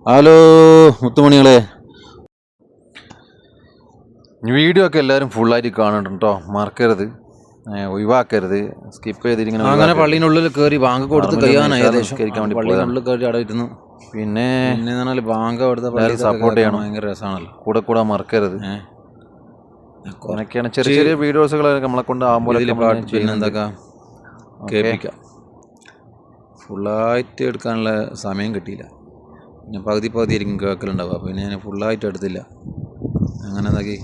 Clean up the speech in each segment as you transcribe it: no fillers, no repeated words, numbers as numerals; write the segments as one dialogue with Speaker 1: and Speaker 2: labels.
Speaker 1: Hello മുത്തുമണികളെ, video ഒക്കെ എല്ലാവരും ഫുള്ളായിട്ട് കാണണം കേട്ടോ, മറക്കരുത്, ഒഴിവാക്കരുത്, സ്കിപ്പ് ചെയ്തിരിങ്ങനെ.
Speaker 2: അങ്ങനെ പള്ളിനുള്ളിൽ കയറി ബാങ്ക് കൊടുത്ത് കഴിയാനായി ഏകദേശം. പള്ളിനുള്ളിൽ കയറി അവിടെ ഇരുന്നു.
Speaker 1: പിന്നെ
Speaker 2: ബാങ്ക് കൊടുത്ത
Speaker 1: സപ്പോർട്ട് ചെയ്യണം,
Speaker 2: ഭയങ്കര രസമാണല്ലോ.
Speaker 1: കൂടെ മറക്കരുത്. അങ്ങനെയൊക്കെയാണ് ചെറിയ ചെറിയ വീഡിയോസുകളൊക്കെ നമ്മളെ കൊണ്ട് ആകുമ്പോൾ
Speaker 2: പിന്നെന്തൊക്കെ കേൾപ്പിക്കാം. ഫുള്ളായിട്ട് എടുക്കാനുള്ള സമയം കിട്ടിയില്ല. ഞാൻ പകുതി ആയിരിക്കും കേൾക്കലുണ്ടാവുക. അപ്പോൾ പിന്നെ ഞാൻ ഫുള്ളായിട്ട് എടുത്തില്ല. അങ്ങനെ എന്താക്കി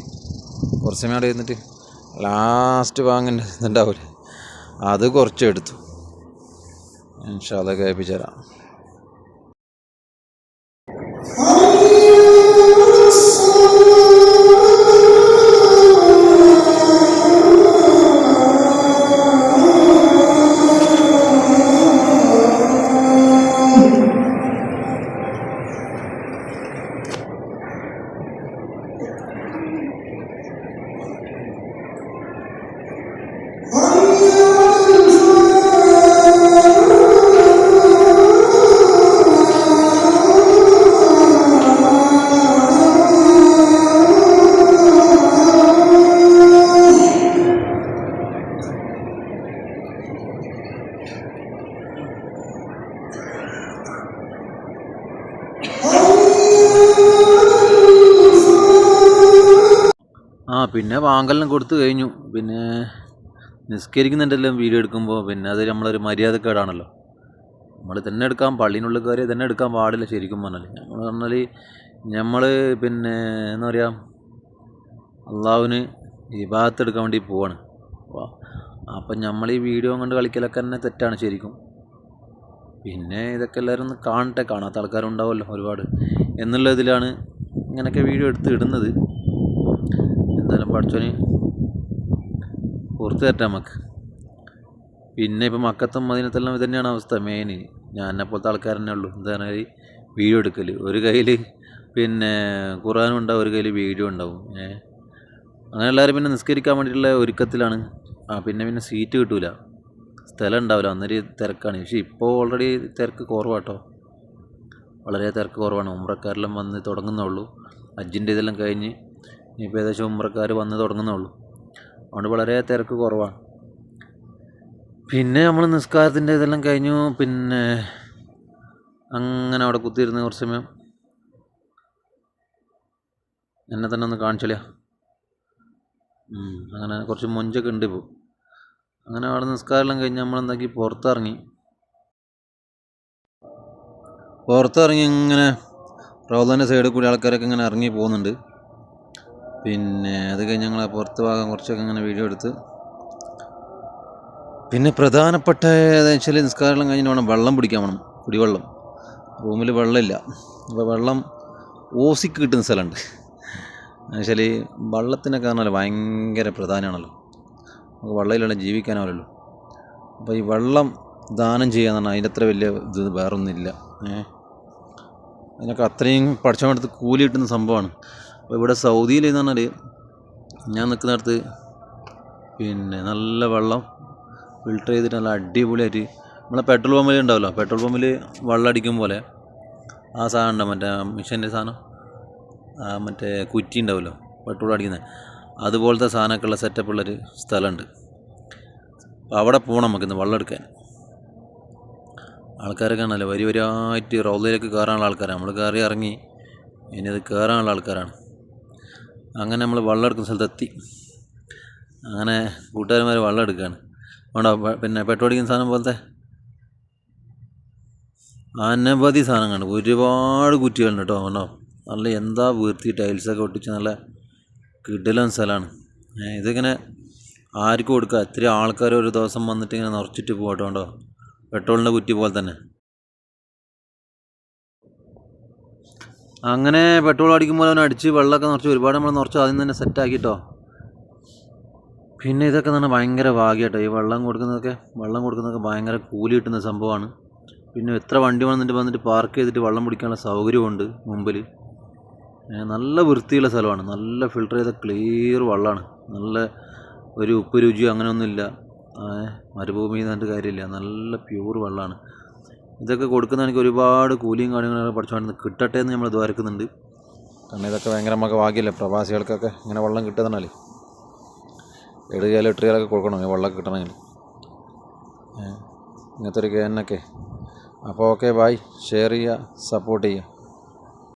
Speaker 2: കുറച്ച് സമയം അവിടെ ഇരുന്നിട്ട് ലാസ്റ്റ് വാങ്ങേണ്ട ഇതുണ്ടാവില്ലേ, അത് കുറച്ച് എടുത്തു. ഇൻഷാ അല്ലാഹ് കേൾപ്പിച്ചു തരാം. പിന്നെ വാങ്കലിനും കൊടുത്തു കഴിഞ്ഞു. പിന്നെ നിസ്കരിക്കുന്നുണ്ടെല്ലാം വീഡിയോ എടുക്കുമ്പോൾ പിന്നെ അത് നമ്മളൊരു മര്യാദക്കേടാണല്ലോ. നമ്മൾ തന്നെ എടുക്കാൻ, പള്ളിനുള്ളിൽ കയറി തന്നെ എടുക്കാൻ പാടില്ല ശരിക്കും പറഞ്ഞാൽ. നമ്മൾ പിന്നെ എന്താ പറയുക, അള്ളാഹുവിന് ഇബാദത്ത് എടുക്കാൻ വേണ്ടി പോവാണ്. അപ്പം നമ്മൾ ഈ വീഡിയോ കൊണ്ട് കളിക്കലൊക്കെ തന്നെ തെറ്റാണ് ശരിക്കും. പിന്നെ ഇതൊക്കെ എല്ലാവരും ഒന്ന് കാണട്ടെ, കാണാത്ത ആൾക്കാരുണ്ടാവുമല്ലോ ഒരുപാട് എന്നുള്ള ഇതിലാണ് ഇങ്ങനെയൊക്കെ വീഡിയോ എടുത്ത് ഇടുന്നത്. എന്തായാലും പഠിച്ചോന് പുറത്ത് തരട്ടെ നമുക്ക്. പിന്നെ ഇപ്പം മക്കത്തും മദീനത്തെല്ലാം ഇത് തന്നെയാണ് അവസ്ഥ. മെയിൻ ഞാൻ എന്നെപ്പോലത്തെ ആൾക്കാർ തന്നെ ഉള്ളൂ. എന്താ പറഞ്ഞാൽ വീഡിയോ എടുക്കൽ, ഒരു കയ്യിൽ പിന്നെ ഖുർആനും ഉണ്ടാവും, ഒരു കയ്യിൽ വീഡിയോ ഉണ്ടാവും. അങ്ങനെ എല്ലാവരും പിന്നെ നിസ്കരിക്കാൻ വേണ്ടിയിട്ടുള്ള ഒരുക്കത്തിലാണ്. പിന്നെ സീറ്റ് കിട്ടൂല, സ്ഥലം ഉണ്ടാവില്ല, അന്നേരം തിരക്കാണ്. പക്ഷേ ഇപ്പോൾ ഓൾറെഡി തിരക്ക് കുറവാട്ടോ, വളരെ തിരക്ക് കുറവാണ്. ഉംറക്കാരെല്ലാം വന്ന് തുടങ്ങുന്നുള്ളൂ. ഹജ്ജിൻ്റെ ഇതെല്ലാം കഴിഞ്ഞ് ഇപ്പോൾ ഏകദേശം ഉംറക്കാർ വന്ന് തുടങ്ങുന്നുള്ളൂ. അതുകൊണ്ട് വളരെ തിരക്ക് കുറവാണ്. പിന്നെ നമ്മൾ നിസ്കാരത്തിൻ്റെ ഇതെല്ലാം കഴിഞ്ഞു. പിന്നെ അങ്ങനെ അവിടെ കുത്തിയിരുന്ന് കുറച്ച് സമയം എന്നെ തന്നെ ഒന്ന് കാണിച്ചില്ല. അങ്ങനെ കുറച്ച് മൊഞ്ചൊക്കെ ഉണ്ട് ഇപ്പോൾ. അങ്ങനെ അവിടെ നിസ്കാരമെല്ലാം കഴിഞ്ഞ് നമ്മളെന്താക്കി പുറത്തിറങ്ങി ഇങ്ങനെ റൗദാൻ്റെ സൈഡിൽ കൂടി ആൾക്കാരൊക്കെ ഇങ്ങനെ ഇറങ്ങി പോകുന്നുണ്ട്. പിന്നെ അത് കഴിഞ്ഞ് ഞങ്ങൾ പുറത്ത് ഭാഗം കുറച്ചൊക്കെ ഇങ്ങനെ വീഡിയോ എടുത്ത്. പിന്നെ പ്രധാനപ്പെട്ട ഏതാണെന്ന് വെച്ചാൽ നിസ്കാരം കഴിഞ്ഞിട്ട് വേണം വെള്ളം പിടിക്കാൻ, വേണം കുടിവെള്ളം. റൂമിൽ വെള്ളമില്ല. അപ്പോൾ വെള്ളം ഓസിക്ക് കിട്ടുന്ന സ്ഥലമുണ്ട്. എന്നുവെച്ചാൽ വെള്ളത്തിനൊക്കെ പറഞ്ഞാൽ ഭയങ്കര പ്രധാനമാണല്ലോ, നമുക്ക് വെള്ളമില്ലാതെ ജീവിക്കാനാവില്ലല്ലോ. അപ്പോൾ ഈ വെള്ളം ദാനം ചെയ്യാന്ന് പറഞ്ഞാൽ അതിൻ്റെ അത്ര വലിയ ഇത് വേറൊന്നുമില്ല. അതിനൊക്കെ അത്രയും പഠിച്ചവടുത്ത് കൂലി കിട്ടുന്ന സംഭവമാണ്. അപ്പോൾ ഇവിടെ സൗദിയിൽ എന്ന് പറഞ്ഞാൽ ഞാൻ നിൽക്കുന്നിടത്ത് പിന്നെ നല്ല വെള്ളം ഫിൽട്ടർ ചെയ്തിട്ട് നല്ല അടിപൊളിയായിട്ട് നമ്മളെ പെട്രോൾ പമ്പിൽ ഉണ്ടാവുമല്ലോ, പെട്രോൾ പമ്പിൽ വെള്ളം അടിക്കും പോലെ ആ സാധനം ഉണ്ടാവും, മറ്റേ മിഷൻ്റെ സാധനം, മറ്റേ കുറ്റി ഉണ്ടാവുമല്ലോ പെട്രോൾ അടിക്കുന്നത്, അതുപോലത്തെ സാധനമൊക്കെ ഉള്ള സെറ്റപ്പുള്ളൊരു സ്ഥലമുണ്ട്. അപ്പോൾ അവിടെ പോകണം നമുക്കിന്ന് വെള്ളം എടുക്കാൻ. ആൾക്കാരൊക്കെ ആണല്ലോ വരിയായിട്ട് റൗദയിലേക്ക് കയറാനുള്ള ആൾക്കാരാണ്. നമ്മൾ കയറി ഇറങ്ങി ഇനി അത് കയറാനുള്ള ആൾക്കാരാണ്. അങ്ങനെ നമ്മൾ വെള്ളം എടുക്കുന്ന സ്ഥലത്തെത്തി. അങ്ങനെ കൂട്ടുകാരന്മാർ വെള്ളം എടുക്കുകയാണ്. വേണ്ട പിന്നെ പെട്രോൾ അടിക്കുന്ന സാധനം പോലത്തെ അനവധി സാധനങ്ങളുണ്ട്, ഒരുപാട് കുറ്റികളുണ്ട് കേട്ടോ. വേണ്ടോ നല്ല എന്താ വൃത്തി, ടൈൽസൊക്കെ ഒട്ടിച്ച് നല്ല കിടിലൻ സ്ഥലമാണ്. ഇതിങ്ങനെ ആർക്കും കൊടുക്കുക, എത്ര ആൾക്കാർ ഒരു ദിവസം വന്നിട്ട് ഇങ്ങനെ നിറച്ചിട്ട് പോകട്ടോ. കേട്ടോ പെട്രോളിൻ്റെ കുറ്റി പോലെ തന്നെ. അങ്ങനെ പെട്രോൾ അടിക്കുമ്പോൾ അവനെ അടിച്ച് വെള്ളമൊക്കെ നിറച്ച് ഒരുപാട് നമ്മൾ നിറച്ച് ആദ്യം തന്നെ സെറ്റാക്കിട്ടോ. പിന്നെ ഇതൊക്കെ തന്നെ ഭയങ്കര ഭാഗ്യമായിട്ടോ, ഈ വെള്ളം കൊടുക്കുന്നതൊക്കെ ഭയങ്കര കൂലി കിട്ടുന്ന സംഭവമാണ്. പിന്നെ എത്ര വണ്ടി വന്നിട്ട് പാർക്ക് ചെയ്തിട്ട് വെള്ളം പിടിക്കാനുള്ള സൗകര്യമുണ്ട് മുമ്പിൽ. നല്ല വൃത്തിയുള്ള സ്ഥലമാണ്, നല്ല ഫിൽട്ടർ ചെയ്ത ക്ലിയർ വെള്ളമാണ്, നല്ല ഒരു ഉപ്പ് രുചിയോ അങ്ങനെയൊന്നുമില്ല. മരുഭൂമി എന്നിട്ട് കാര്യമില്ല, നല്ല പ്യൂർ വെള്ളമാണ്. ഇതൊക്കെ കൊടുക്കുന്ന എനിക്ക് ഒരുപാട് കൂലിയും കാര്യങ്ങളൊക്കെ പഠിച്ചുകൊണ്ട് കിട്ടട്ടെ എന്ന് നമ്മൾ ദ്വാരക്കുന്നുണ്ട്.
Speaker 1: കാരണം ഇതൊക്കെ ഭയങ്കര നമുക്ക് ഭാഗ്യമല്ലേ പ്രവാസികൾക്കൊക്കെ ഇങ്ങനെ വെള്ളം കിട്ടുന്നതല്ലേ. 7 കിലോ 8 കിലോ ഒക്കെ കൊടുക്കണം ഈ വെള്ളം കിട്ടണമെങ്കിൽ ഇങ്ങനത്തെ ഒരു കേനൊക്കെ. അപ്പോൾ ഓക്കെ, ബായ്. ഷെയർ ചെയ്യുക, സപ്പോർട്ട് ചെയ്യുക.